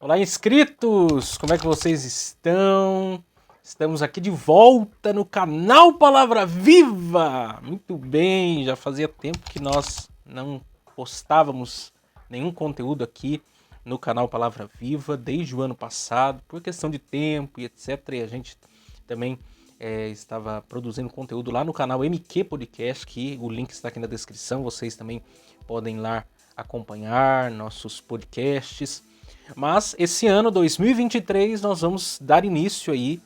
Olá, inscritos! Como é que vocês estão? Estamos aqui de volta no canal Palavra Viva! Muito bem, já fazia tempo que nós não postávamos nenhum conteúdo aqui no canal Palavra Viva, desde o ano passado, por questão de tempo e etc. E a gente também estava produzindo conteúdo lá no canal MQ Podcast, que o link está aqui na descrição, vocês também podem lá acompanhar nossos podcasts. Mas esse ano, 2023, nós vamos dar início aí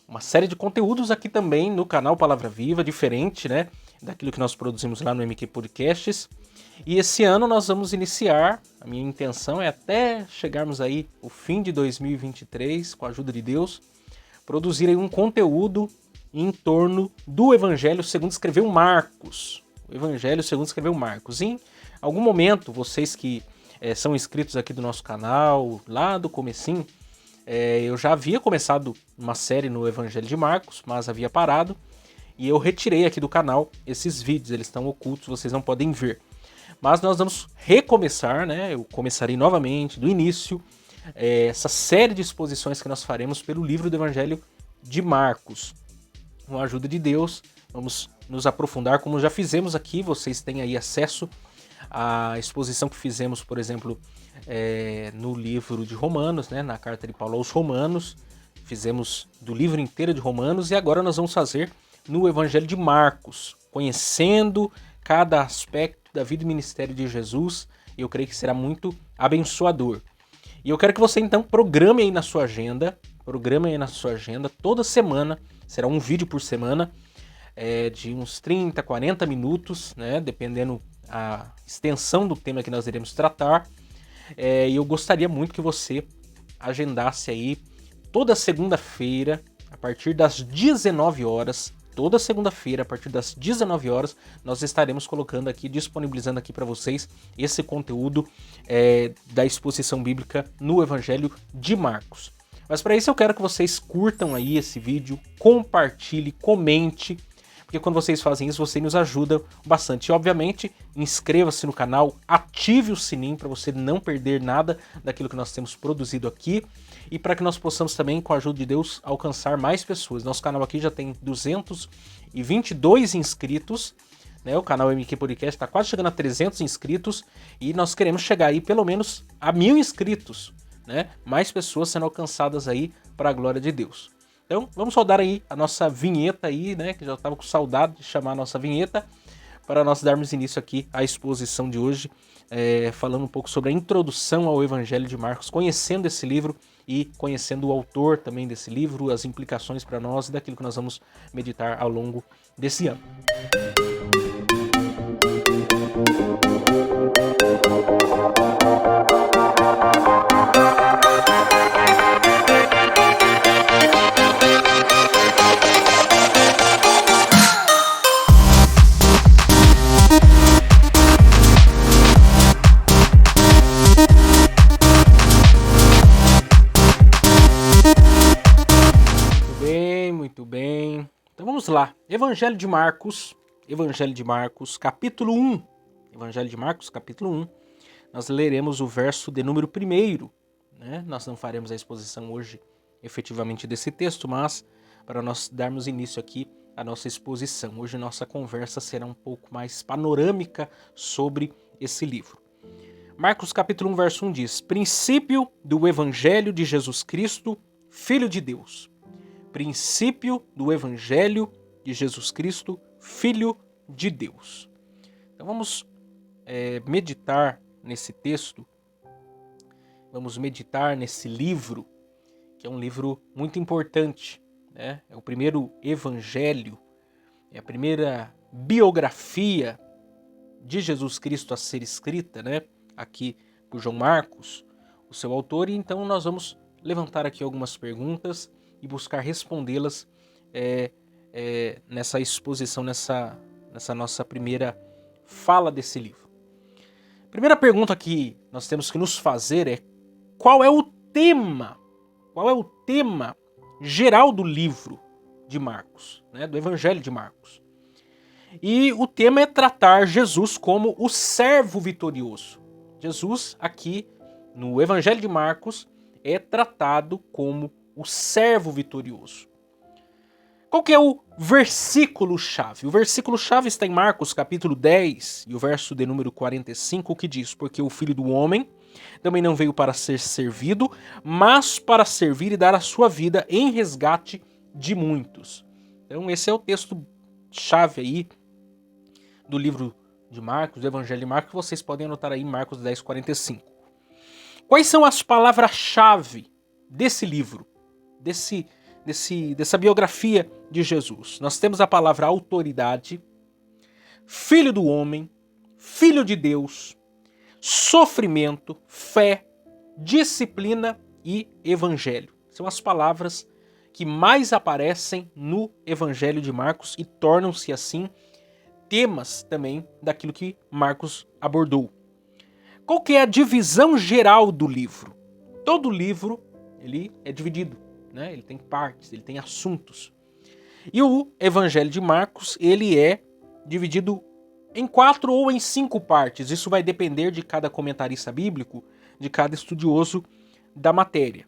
uma série de conteúdos aqui também no canal Palavra Viva, diferente, né, daquilo que nós produzimos lá no MQ Podcasts. E esse ano nós vamos iniciar, a minha intenção é até chegarmos aí o fim de 2023, com a ajuda de Deus, produzir aí um conteúdo em torno do Evangelho segundo escreveu Marcos. O Evangelho segundo escreveu Marcos. Em algum momento, vocês que são inscritos aqui do nosso canal, lá do comecinho, eu já havia começado uma série no Evangelho de Marcos, mas havia parado, e eu retirei aqui do canal esses vídeos, eles estão ocultos, vocês não podem ver. Mas nós vamos recomeçar, né? Eu começarei novamente, do início, essa série de exposições que nós faremos pelo livro do Evangelho de Marcos. Com a ajuda de Deus, vamos nos aprofundar, como já fizemos aqui, vocês têm aí acesso à exposição que fizemos, por exemplo, no livro de Romanos, né, na carta de Paulo aos Romanos, fizemos do livro inteiro de Romanos, e agora nós vamos fazer no Evangelho de Marcos, conhecendo cada aspecto da vida e ministério de Jesus, e eu creio que será muito abençoador. E eu quero que você então programe aí na sua agenda, toda semana, será um vídeo por semana, de uns 30, 40 minutos, né, dependendo a extensão do tema que nós iremos tratar. E eu gostaria muito que você agendasse aí toda segunda-feira, a partir das 19 horas, toda segunda-feira, a partir das 19 horas, nós estaremos colocando aqui, disponibilizando aqui para vocês esse conteúdo da exposição bíblica no Evangelho de Marcos. Mas para isso eu quero que vocês curtam aí esse vídeo, compartilhe, comente, porque quando vocês fazem isso, vocês nos ajudam bastante. E, obviamente, inscreva-se no canal, ative o sininho para você não perder nada daquilo que nós temos produzido aqui e para que nós possamos também, com a ajuda de Deus, alcançar mais pessoas. Nosso canal aqui já tem 222 inscritos, né? O canal MQ Podcast está quase chegando a 300 inscritos e nós queremos chegar aí pelo menos a 1000 inscritos, né? Mais pessoas sendo alcançadas aí para a glória de Deus. Então, vamos rodar aí a nossa vinheta aí, né? Que já estava com saudade de chamar a nossa vinheta, para nós darmos início aqui à exposição de hoje, falando um pouco sobre a introdução ao Evangelho de Marcos, conhecendo esse livro e conhecendo o autor também desse livro, as implicações para nós e daquilo que nós vamos meditar ao longo desse ano. Muito bem. Então vamos lá. Evangelho de Marcos, capítulo 1. Evangelho de Marcos, capítulo 1. Nós leremos o verso de número 1, né? Nós não faremos a exposição hoje efetivamente desse texto, mas para nós darmos início aqui à nossa exposição. Hoje nossa conversa será um pouco mais panorâmica sobre esse livro. Marcos capítulo 1, verso 1 diz: Princípio do Evangelho de Jesus Cristo, Filho de Deus. Princípio do Evangelho de Jesus Cristo, Filho de Deus. Então vamos meditar nesse texto, vamos meditar nesse livro, que é um livro muito importante, né? É o primeiro evangelho, é a primeira biografia de Jesus Cristo a ser escrita, né? Aqui por João Marcos, o seu autor, e então nós vamos levantar aqui algumas perguntas e buscar respondê-las nessa exposição, nessa nossa primeira fala desse livro. Primeira pergunta que nós temos que nos fazer é: qual é o tema geral do livro de Marcos, né, do Evangelho de Marcos? E o tema é tratar Jesus como o servo vitorioso. Jesus aqui no Evangelho de Marcos, é tratado como o servo vitorioso. Qual que é o versículo-chave? O versículo-chave está em Marcos capítulo 10 e o verso de número 45, que diz: porque o Filho do Homem também não veio para ser servido, mas para servir e dar a sua vida em resgate de muitos. Então esse é o texto-chave aí do livro de Marcos, do Evangelho de Marcos, que vocês podem anotar aí em Marcos 10, 45. Quais são as palavras-chave desse livro, dessa biografia de Jesus? Nós temos a palavra autoridade, filho do homem, filho de Deus, sofrimento, fé, disciplina e evangelho. São as palavras que mais aparecem no Evangelho de Marcos e tornam-se assim temas também daquilo que Marcos abordou. Qual que é a divisão geral do livro? Todo livro ele é dividido, né? Ele tem partes, ele tem assuntos. E o Evangelho de Marcos ele é dividido em 4 ou em 5 partes. Isso vai depender de cada comentarista bíblico, de cada estudioso da matéria.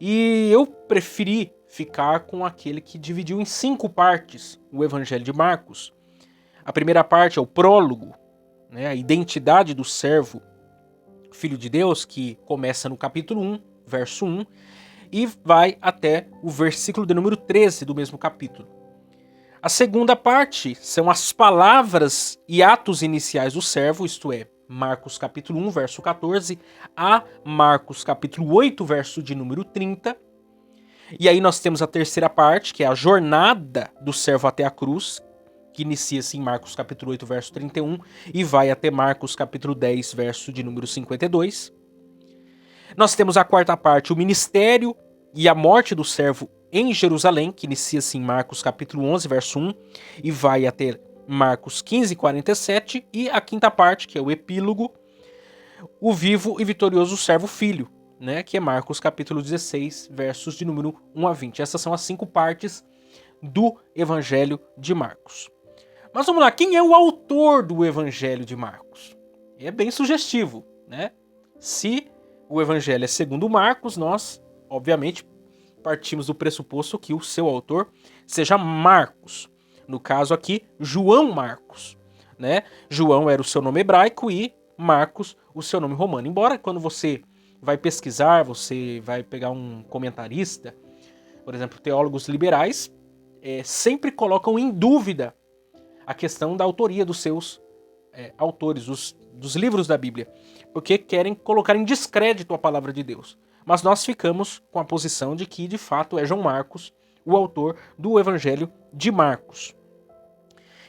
E eu preferi ficar com aquele que dividiu em 5 partes o Evangelho de Marcos. A primeira parte é o prólogo, né, a identidade do servo Filho de Deus, que começa no capítulo 1, verso 1, e vai até o versículo de número 13 do mesmo capítulo. A segunda parte são as palavras e atos iniciais do servo, isto é, Marcos capítulo 1, verso 14, a Marcos capítulo 8, verso de número 30. E aí nós temos a terceira parte, que é a jornada do servo até a cruz, que inicia-se em Marcos capítulo 8, verso 31, e vai até Marcos capítulo 10, verso de número 52. Nós temos a quarta parte, o ministério e a morte do servo em Jerusalém, que inicia-se em Marcos capítulo 11, verso 1, e vai até Marcos 15, 47, e a quinta parte, que é o epílogo, o vivo e vitorioso servo filho, né, que é Marcos capítulo 16, versos de número 1 a 20. Essas são as 5 partes do Evangelho de Marcos. Mas vamos lá, quem é o autor do Evangelho de Marcos? É bem sugestivo, né? Se o Evangelho é segundo Marcos, nós, obviamente, partimos do pressuposto que o seu autor seja Marcos. No caso aqui, João Marcos, né? João era o seu nome hebraico e Marcos o seu nome romano. Embora quando você vai pesquisar, você vai pegar um comentarista, por exemplo, teólogos liberais, sempre colocam em dúvida a questão da autoria dos seus autores, dos livros da Bíblia, porque querem colocar em descrédito a palavra de Deus. Mas nós ficamos com a posição de que, de fato, é João Marcos o autor do Evangelho de Marcos.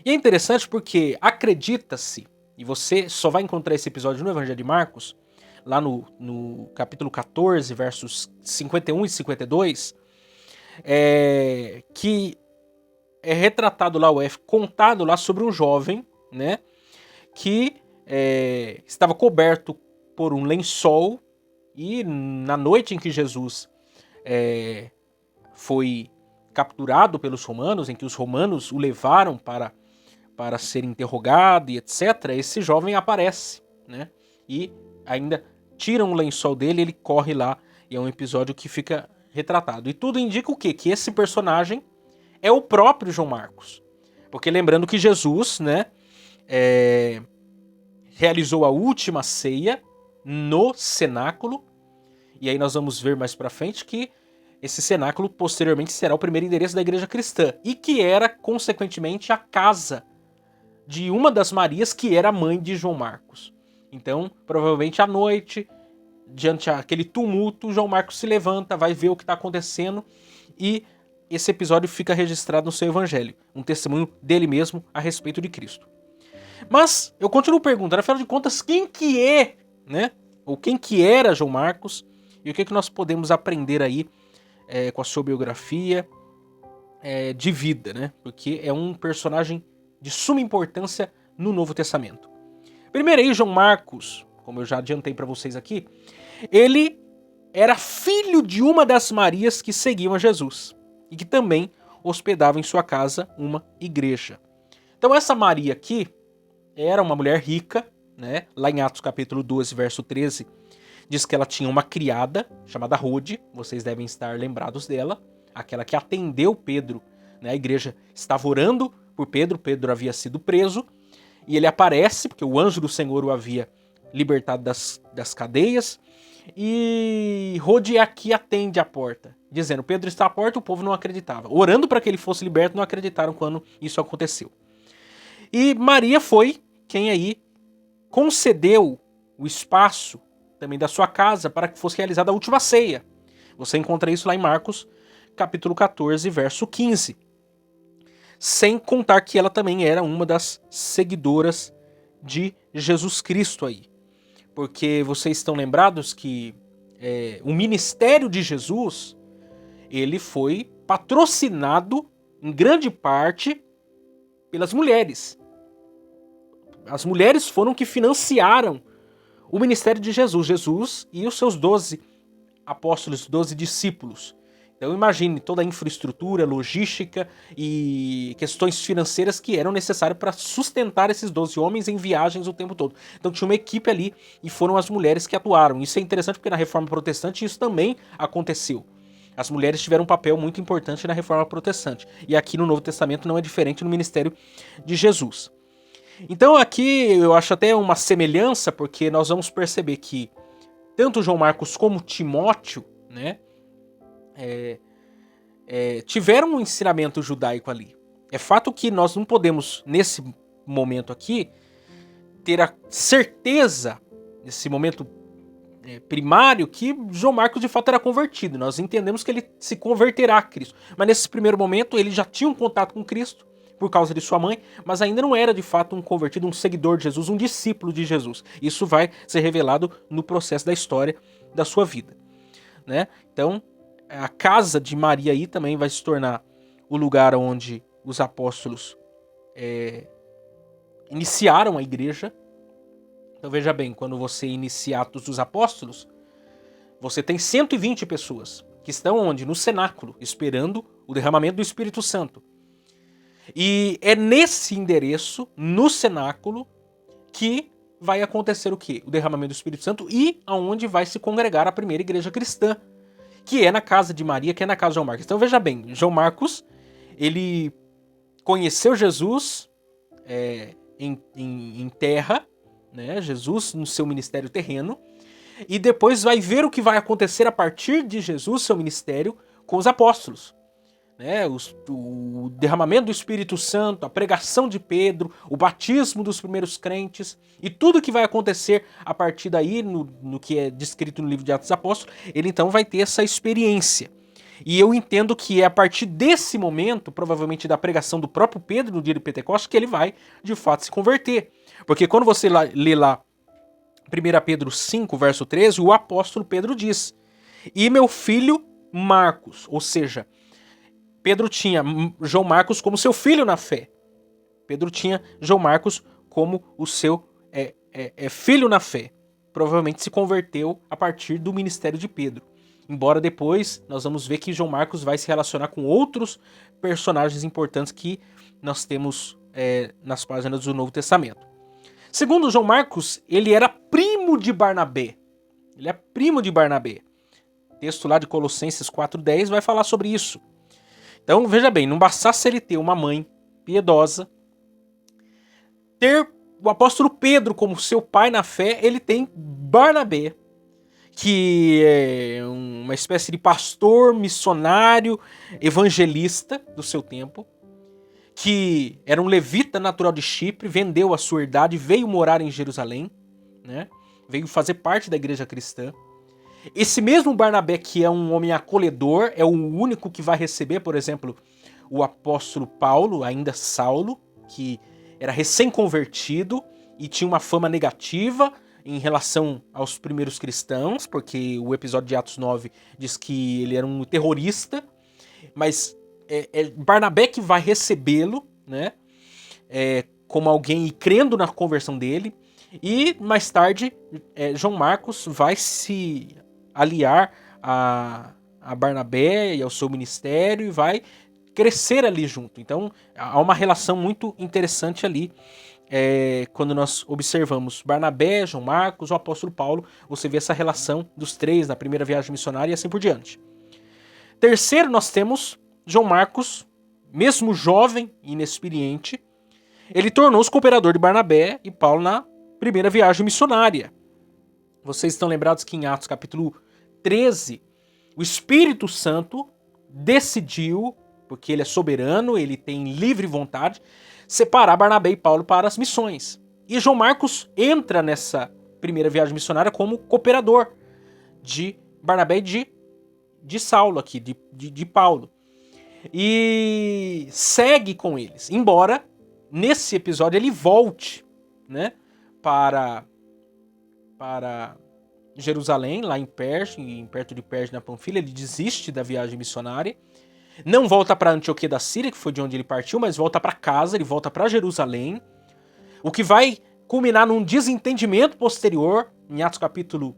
E é interessante porque acredita-se, e você só vai encontrar esse episódio no Evangelho de Marcos, lá no capítulo 14, versos 51 e 52, que é retratado lá, contado lá sobre um jovem, né, que estava coberto por um lençol e na noite em que Jesus foi capturado pelos romanos, em que os romanos o levaram para ser interrogado e etc., esse jovem aparece, né, e ainda tiram o lençol dele, ele corre lá e é um episódio que fica retratado. E tudo indica o quê? Que esse personagem é o próprio João Marcos. Porque lembrando que Jesus, né, realizou a última ceia no cenáculo, e aí nós vamos ver mais pra frente que esse cenáculo posteriormente será o primeiro endereço da igreja cristã, e que era, consequentemente, a casa de uma das Marias, que era a mãe de João Marcos. Então, provavelmente à noite, diante daquele tumulto, João Marcos se levanta, vai ver o que está acontecendo, e esse episódio fica registrado no seu evangelho, um testemunho dele mesmo a respeito de Cristo. Mas eu continuo perguntando, afinal de contas, quem que é, né? Ou quem que era João Marcos, e o que nós podemos aprender aí com a sua biografia de vida, né? Porque é um personagem de suma importância no Novo Testamento. Primeiro aí, João Marcos, como eu já adiantei para vocês aqui, ele era filho de uma das Marias que seguiam a Jesus e que também hospedava em sua casa uma igreja. Então essa Maria aqui era uma mulher rica, né? Lá em Atos capítulo 12, verso 13, diz que ela tinha uma criada chamada Rode, vocês devem estar lembrados dela, aquela que atendeu Pedro, né? A igreja estava orando por Pedro, Pedro havia sido preso, e ele aparece, porque o anjo do Senhor o havia libertado das cadeias, e Rode é aqui atende a porta, dizendo, Pedro está à porta, o povo não acreditava. Orando para que ele fosse liberto, não acreditaram quando isso aconteceu. E Maria foi quem aí concedeu o espaço também da sua casa para que fosse realizada a última ceia. Você encontra isso lá em Marcos, capítulo 14, verso 15. Sem contar que ela também era uma das seguidoras de Jesus Cristo aí. Porque vocês estão lembrados que o ministério de Jesus, ele foi patrocinado em grande parte pelas mulheres. As mulheres foram que financiaram o ministério de Jesus, Jesus e os seus 12 apóstolos, 12 discípulos. Então imagine toda a infraestrutura, logística e questões financeiras que eram necessárias para sustentar esses 12 homens em viagens o tempo todo. Então tinha uma equipe ali e foram as mulheres que atuaram. Isso é interessante porque na Reforma Protestante isso também aconteceu. As mulheres tiveram um papel muito importante na Reforma Protestante. E aqui no Novo Testamento não é diferente no ministério de Jesus. Então aqui eu acho até uma semelhança, porque nós vamos perceber que tanto João Marcos como Timóteo, né, tiveram um ensinamento judaico ali. É fato que nós não podemos, nesse momento aqui, ter a certeza, nesse momento primário, que João Marcos de fato era convertido. Nós entendemos que ele se converterá a Cristo. Mas nesse primeiro momento ele já tinha um contato com Cristo, por causa de sua mãe, mas ainda não era de fato um convertido, um seguidor de Jesus, um discípulo de Jesus. Isso vai ser revelado no processo da história da sua vida, né? Então, a casa de Maria aí também vai se tornar o lugar onde os apóstolos iniciaram a igreja. Então veja bem, quando você inicia Atos dos Apóstolos, você tem 120 pessoas que estão onde? No cenáculo, esperando o derramamento do Espírito Santo. E é nesse endereço, no cenáculo, que vai acontecer o quê? O derramamento do Espírito Santo e aonde vai se congregar a primeira igreja cristã, que é na casa de Maria, que é na casa de João Marcos. Então veja bem, João Marcos, ele conheceu Jesus em terra, né? Jesus no seu ministério terreno, e depois vai ver o que vai acontecer a partir de Jesus, seu ministério, com os apóstolos. Né, o derramamento do Espírito Santo, a pregação de Pedro, o batismo dos primeiros crentes e tudo que vai acontecer a partir daí, no que é descrito no livro de Atos dos Apóstolos, ele então vai ter essa experiência. E eu entendo que é a partir desse momento, provavelmente da pregação do próprio Pedro no dia de Pentecostes, que ele vai de fato se converter. Porque quando você lê lá 1 Pedro 5, verso 13, o apóstolo Pedro diz: "E meu filho Marcos", ou seja, Pedro tinha João Marcos como seu filho na fé. Pedro tinha João Marcos como o seu filho na fé. Provavelmente se converteu a partir do ministério de Pedro. Embora depois nós vamos ver que João Marcos vai se relacionar com outros personagens importantes que nós temos nas páginas do Novo Testamento. Segundo João Marcos, ele era primo de Barnabé. Ele é primo de Barnabé. O texto lá de Colossenses 4,10 vai falar sobre isso. Então, veja bem, não bastasse ele ter uma mãe piedosa, ter o apóstolo Pedro como seu pai na fé, ele tem Barnabé, que é uma espécie de pastor, missionário, evangelista do seu tempo, que era um levita natural de Chipre, vendeu a sua herdade, veio morar em Jerusalém, né? Veio fazer parte da igreja cristã. Esse mesmo Barnabé, que é um homem acolhedor, é o único que vai receber, por exemplo, o apóstolo Paulo, ainda Saulo, que era recém-convertido e tinha uma fama negativa em relação aos primeiros cristãos, porque o episódio de Atos 9 diz que ele era um terrorista, mas é Barnabé que vai recebê-lo, né, como alguém crendo na conversão dele, e mais tarde João Marcos vai se aliar a Barnabé e ao seu ministério e vai crescer ali junto. Então há uma relação muito interessante ali quando nós observamos Barnabé, João Marcos, o apóstolo Paulo, você vê essa relação dos três na primeira viagem missionária e assim por diante. Terceiro, nós temos João Marcos, mesmo jovem e inexperiente, ele tornou-se cooperador de Barnabé e Paulo na primeira viagem missionária. Vocês estão lembrados que em Atos capítulo 13, o Espírito Santo decidiu, porque ele é soberano, ele tem livre vontade, separar Barnabé e Paulo para as missões. E João Marcos entra nessa primeira viagem missionária como cooperador de Barnabé e de Saulo aqui, de Paulo. E segue com eles, embora nesse episódio ele volte, né, para Jerusalém, lá em Perge, perto de Perge na Panfilha. Ele desiste da viagem missionária, não volta para Antioquia da Síria, que foi de onde ele partiu, mas volta para casa, ele volta para Jerusalém, o que vai culminar num desentendimento posterior, em Atos capítulo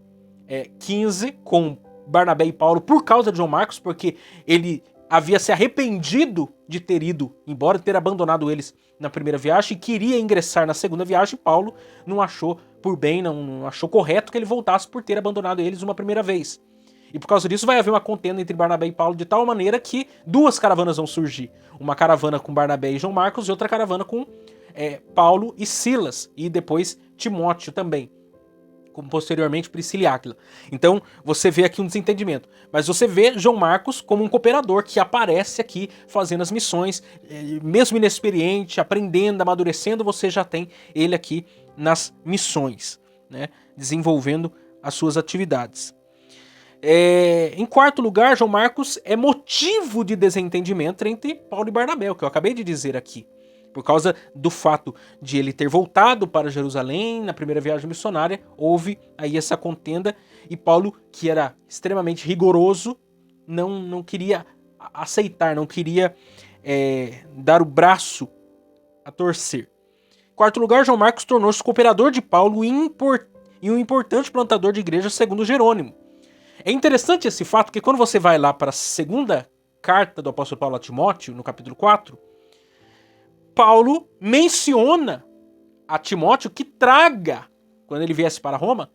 15, com Barnabé e Paulo, por causa de João Marcos, porque ele havia se arrependido de ter ido embora, de ter abandonado eles na primeira viagem, e queria ingressar na segunda viagem. Paulo não achou por bem, não achou correto que ele voltasse por ter abandonado eles uma primeira vez. E por causa disso vai haver uma contenda entre Barnabé e Paulo, de tal maneira que duas caravanas vão surgir. Uma caravana com Barnabé e João Marcos e outra caravana com Paulo e Silas, e depois Timóteo também, como posteriormente Priscila e Áquila. Então você vê aqui um desentendimento. Mas você vê João Marcos como um cooperador que aparece aqui fazendo as missões, mesmo inexperiente, aprendendo, amadurecendo, você já tem ele aqui nas missões, né, desenvolvendo as suas atividades. Em quarto lugar, João Marcos é motivo de desentendimento entre Paulo e Barnabé, o que eu acabei de dizer aqui. Por causa do fato de ele ter voltado para Jerusalém na primeira viagem missionária, houve aí essa contenda, e Paulo, que era extremamente rigoroso, não queria aceitar, não queria dar o braço a torcer. Em quarto lugar, João Marcos tornou-se cooperador de Paulo e um importante plantador de igreja, segundo Jerônimo. É interessante esse fato, que quando você vai lá para a segunda carta do apóstolo Paulo a Timóteo, no capítulo 4, Paulo menciona a Timóteo que traga, quando ele viesse para Roma,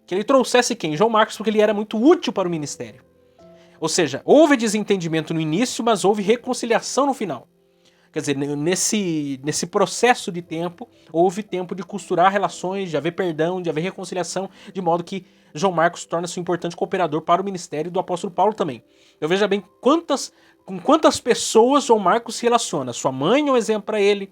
que ele trouxesse quem? João Marcos, porque ele era muito útil para o ministério. Ou seja, houve desentendimento no início, mas houve reconciliação no final. Quer dizer, nesse processo de tempo, houve tempo de costurar relações, de haver perdão, de haver reconciliação, de modo que João Marcos torna-se um importante cooperador para o ministério do apóstolo Paulo também. Eu veja bem com quantas pessoas João Marcos se relaciona. Sua mãe é um exemplo para ele,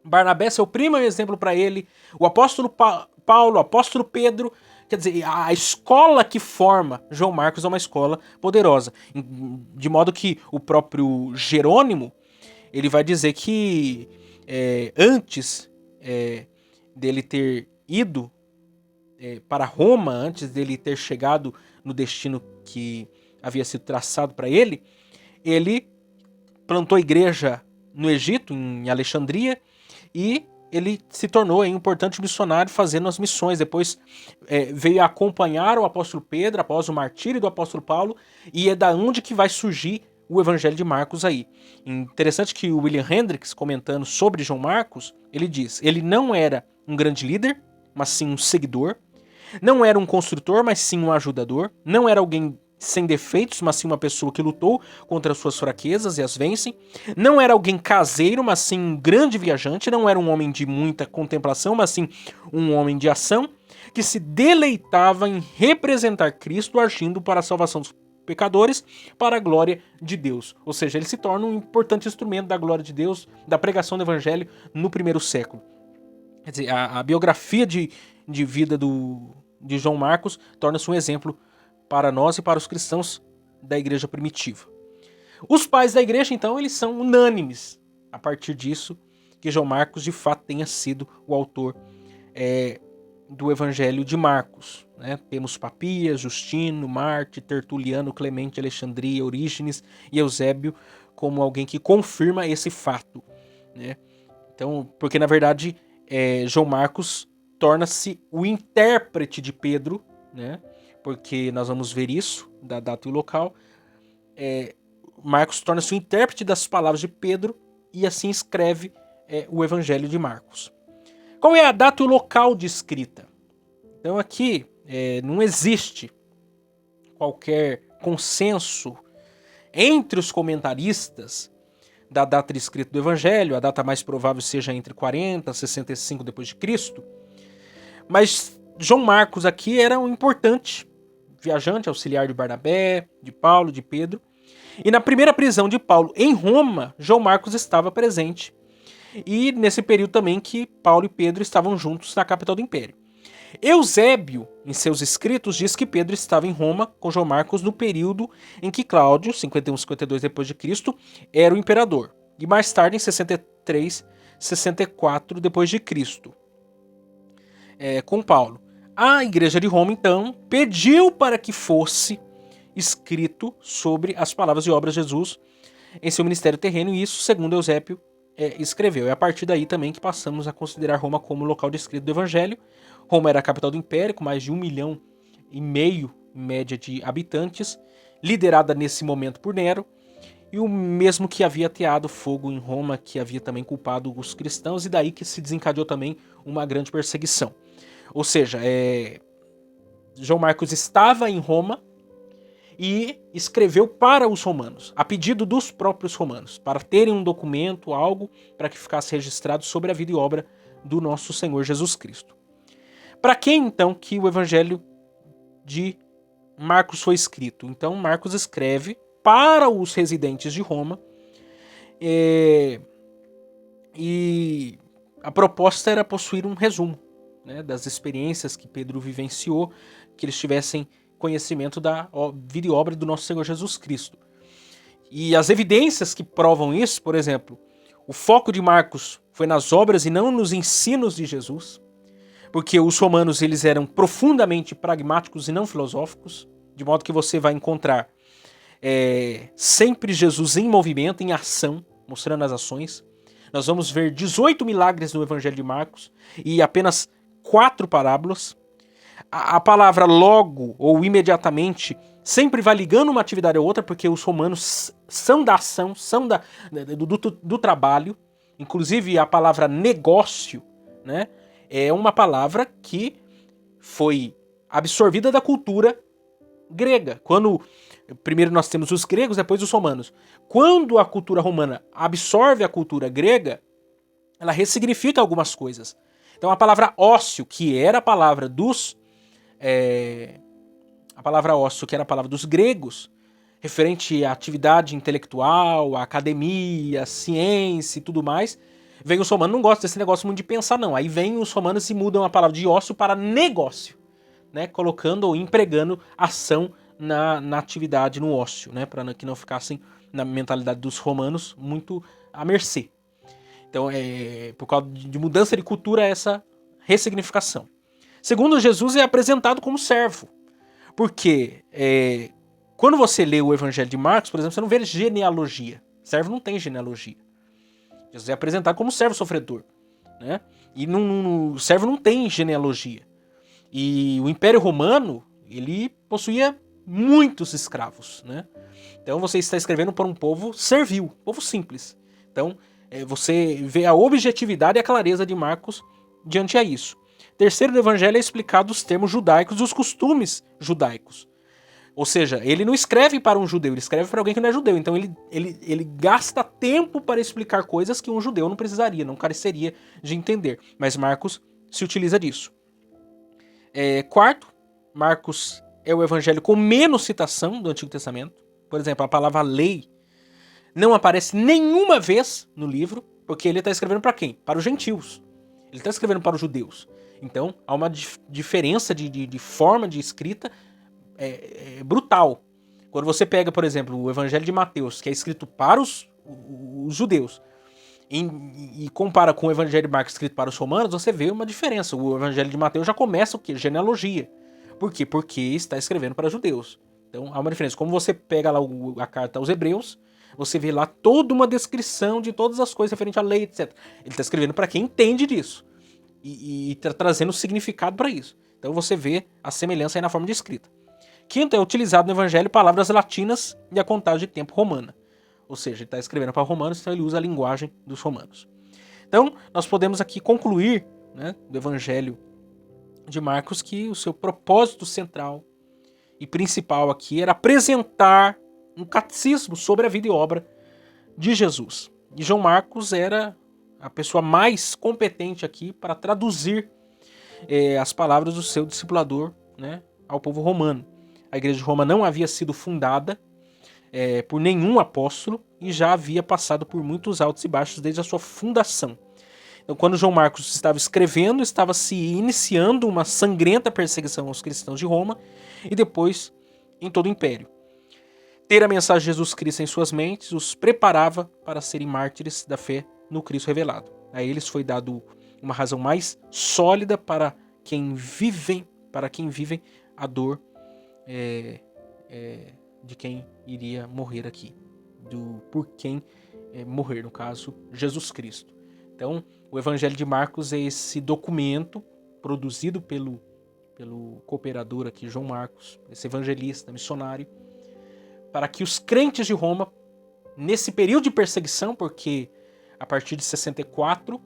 Barnabé, seu primo, é um exemplo para ele, o apóstolo Paulo, o apóstolo Pedro. Quer dizer, a escola que forma João Marcos é uma escola poderosa. De modo que o próprio Jerônimo, ele vai dizer que antes dele ter ido para Roma, antes dele ter chegado no destino que havia sido traçado para ele plantou igreja no Egito, em Alexandria, e ele se tornou um importante missionário fazendo as missões. Depois veio acompanhar o apóstolo Pedro após o martírio do apóstolo Paulo, e é da onde que vai surgir o Evangelho de Marcos aí. Interessante que o William Hendricks, comentando sobre João Marcos, ele diz: ele não era um grande líder, mas sim um seguidor. Não era um construtor, mas sim um ajudador. Não era alguém sem defeitos, mas sim uma pessoa que lutou contra as suas fraquezas e as vence. Não era alguém caseiro, mas sim um grande viajante. Não era um homem de muita contemplação, mas sim um homem de ação, que se deleitava em representar Cristo agindo para a salvação dos pecadores, para a glória de Deus. Ou seja, ele se torna um importante instrumento da glória de Deus, da pregação do evangelho no primeiro século. Quer dizer, a biografia de vida de João Marcos torna-se um exemplo para nós e para os cristãos da igreja primitiva. Os pais da igreja, então, eles são unânimes a partir disso, que João Marcos de fato tenha sido o autor do Evangelho de Marcos. Né? Temos Papias, Justino, Marte, Tertuliano, Clemente, Alexandria, Orígenes e Eusébio como alguém que confirma esse fato. Né? Então, porque na verdade João Marcos torna-se o intérprete de Pedro, né? Porque nós vamos ver isso, da data e o local. Marcos torna-se o intérprete das palavras de Pedro e assim escreve o Evangelho de Marcos. Qual é a data e o local de escrita? Então aqui não existe qualquer consenso entre os comentaristas da data de escrita do Evangelho. A data mais provável seja entre 40 e 65 depois de Cristo. Mas João Marcos aqui era um importante viajante, auxiliar de Barnabé, de Paulo, de Pedro. E na primeira prisão de Paulo em Roma, João Marcos estava presente. E nesse período também que Paulo e Pedro estavam juntos na capital do Império. Eusébio, em seus escritos, diz que Pedro estava em Roma com João Marcos no período em que Cláudio, 51-52 depois de Cristo, era o imperador. E mais tarde, em 63-64 depois de Cristo, com Paulo. A Igreja de Roma, então, pediu para que fosse escrito sobre as palavras e obras de Jesus em seu ministério terreno, e isso, segundo Eusébio, escreveu. É a partir daí também que passamos a considerar Roma como local de escrita do Evangelho. Roma era a capital do Império, com mais de 1,5 milhão em média de habitantes, liderada nesse momento por Nero, e o mesmo que havia ateado fogo em Roma, que havia também culpado os cristãos, e daí que se desencadeou também uma grande perseguição. Ou seja, João Marcos estava em Roma e escreveu para os romanos, a pedido dos próprios romanos, para terem um documento, algo para que ficasse registrado sobre a vida e obra do nosso Senhor Jesus Cristo. Para quem, então, que o Evangelho de Marcos foi escrito? Então, Marcos escreve para os residentes de Roma, e a proposta era possuir um resumo, né, das experiências que Pedro vivenciou, que eles tivessem conhecimento da vida e obra do nosso Senhor Jesus Cristo. E as evidências que provam isso, por exemplo, o foco de Marcos foi nas obras e não nos ensinos de Jesus, porque os romanos eles eram profundamente pragmáticos e não filosóficos, de modo que você vai encontrar sempre Jesus em movimento, em ação, mostrando as ações. Nós vamos ver 18 milagres no Evangelho de Marcos e apenas 4 parábolas. A palavra logo ou imediatamente sempre vai ligando uma atividade a outra, porque os romanos são da ação, são do trabalho. Inclusive a palavra negócio, né, é uma palavra que foi absorvida da cultura grega. Primeiro nós temos os gregos, depois os romanos. Quando a cultura romana absorve a cultura grega, ela ressignifica algumas coisas. Então a palavra ócio, que era a palavra dos gregos, referente à atividade intelectual, à academia, à ciência e tudo mais, vem os romanos, não gostam desse negócio muito de pensar, não. Aí vem os romanos e mudam a palavra de ócio para negócio, né? Colocando ou empregando ação na atividade, no ócio, né? Para que não ficassem, na mentalidade dos romanos, muito à mercê. Então, por causa de mudança de cultura, essa ressignificação. Segundo, Jesus é apresentado como servo. Porque quando você lê o Evangelho de Marcos, por exemplo, você não vê genealogia. Servo não tem genealogia. Jesus é apresentado como servo sofredor, né? E o servo não tem genealogia. E o Império Romano, ele possuía muitos escravos, né? Então você está escrevendo para um povo servil, povo simples. Então você vê a objetividade e a clareza de Marcos diante a isso. Terceiro, no Evangelho é explicado os termos judaicos e os costumes judaicos. Ou seja, ele não escreve para um judeu, ele escreve para alguém que não é judeu. Então ele gasta tempo para explicar coisas que um judeu não precisaria, não careceria de entender. Mas Marcos se utiliza disso. Quarto, Marcos é o evangelho com menos citação do Antigo Testamento. Por exemplo, a palavra lei não aparece nenhuma vez no livro, porque ele está escrevendo para quem? Para os gentios. Ele está escrevendo para os judeus. Então, há uma diferença de forma de escrita brutal. Quando você pega, por exemplo, o Evangelho de Mateus, que é escrito para os judeus, e compara com o Evangelho de Marcos escrito para os romanos, você vê uma diferença. O Evangelho de Mateus já começa o quê? Genealogia. Por quê? Porque está escrevendo para judeus. Então, há uma diferença. Como você pega lá a carta aos Hebreus, você vê lá toda uma descrição de todas as coisas referentes à lei, etc. Ele está escrevendo para quem entende disso. E está trazendo significado para isso. Então você vê a semelhança aí na forma de escrita. Quinto, é utilizado no Evangelho palavras latinas e a contagem de tempo romana. Ou seja, ele está escrevendo para romanos, então ele usa a linguagem dos romanos. Então, nós podemos aqui concluir, né, do Evangelho de Marcos, que o seu propósito central e principal aqui era apresentar um catecismo sobre a vida e obra de Jesus. E João Marcos era a pessoa mais competente aqui para traduzir as palavras do seu discipulador, né, ao povo romano. A igreja de Roma não havia sido fundada por nenhum apóstolo e já havia passado por muitos altos e baixos desde a sua fundação. Então, quando João Marcos estava escrevendo, estava se iniciando uma sangrenta perseguição aos cristãos de Roma e depois em todo o império. Ter a mensagem de Jesus Cristo em suas mentes os preparava para serem mártires da fé no Cristo revelado. A eles foi dado uma razão mais sólida para quem vivem a dor de quem iria morrer aqui, por quem morrer, no caso, Jesus Cristo. Então, o Evangelho de Marcos é esse documento produzido pelo cooperador aqui, João Marcos, esse evangelista, missionário, para que os crentes de Roma, nesse período de perseguição, porque a partir de 64,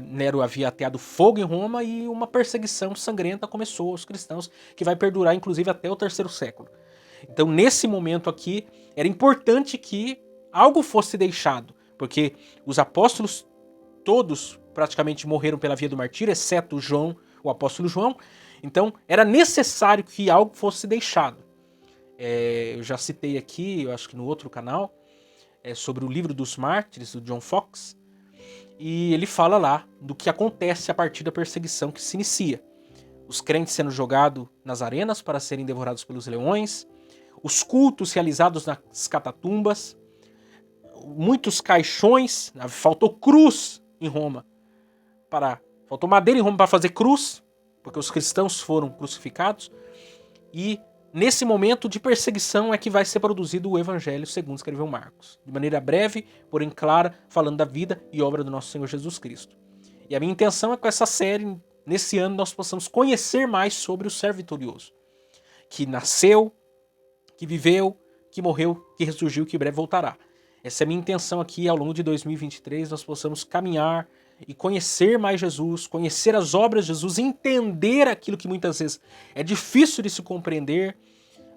Nero havia ateado fogo em Roma e uma perseguição sangrenta começou aos cristãos, que vai perdurar inclusive até o 3º século. Então, nesse momento aqui, era importante que algo fosse deixado, porque os apóstolos todos praticamente morreram pela via do martírio, exceto João, o apóstolo João. Então, era necessário que algo fosse deixado. Eu já citei aqui, eu acho que no outro canal, sobre o livro dos mártires, do John Fox, e ele fala lá do que acontece a partir da perseguição que se inicia. Os crentes sendo jogados nas arenas para serem devorados pelos leões, os cultos realizados nas catatumbas, muitos caixões, faltou cruz em Roma, faltou madeira em Roma para fazer cruz, porque os cristãos foram crucificados, e nesse momento de perseguição é que vai ser produzido o Evangelho segundo escreveu Marcos, de maneira breve, porém clara, falando da vida e obra do nosso Senhor Jesus Cristo. E a minha intenção é que com essa série, nesse ano, nós possamos conhecer mais sobre o servo vitorioso, que nasceu, que viveu, que morreu, que ressurgiu, que em breve voltará. Essa é a minha intenção aqui, ao longo de 2023, nós possamos caminhar e conhecer mais Jesus, conhecer as obras de Jesus, entender aquilo que muitas vezes é difícil de se compreender.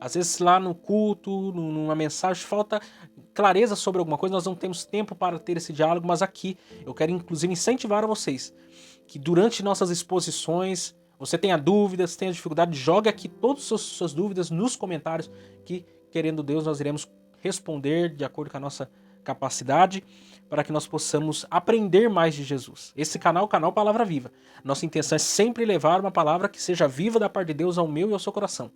Às vezes lá no culto, numa mensagem, falta clareza sobre alguma coisa, nós não temos tempo para ter esse diálogo, mas aqui eu quero inclusive incentivar a vocês que durante nossas exposições, você tenha dúvidas, tenha dificuldade, jogue aqui todas as suas dúvidas nos comentários, que querendo Deus nós iremos responder de acordo com a nossa capacidade, para que nós possamos aprender mais de Jesus. Esse canal é o canal Palavra Viva. Nossa intenção é sempre levar uma palavra que seja viva da parte de Deus ao meu e ao seu coração.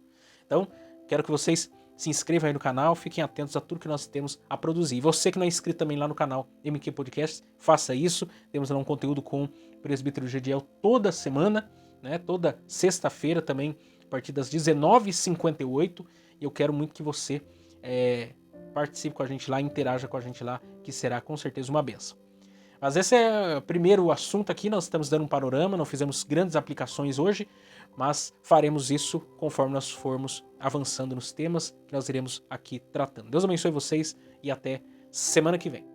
Então, quero que vocês se inscrevam aí no canal, fiquem atentos a tudo que nós temos a produzir. E você que não é inscrito também lá no canal MQ Podcast, faça isso. Temos lá um conteúdo com o presbítero Gediel toda semana, né? Toda sexta-feira também, a partir das 19h58. E eu quero muito que você participe com a gente lá, interaja com a gente lá, que será com certeza uma bênção. Mas esse é o primeiro assunto aqui, nós estamos dando um panorama, não fizemos grandes aplicações hoje, mas faremos isso conforme nós formos avançando nos temas que nós iremos aqui tratando. Deus abençoe vocês e até semana que vem.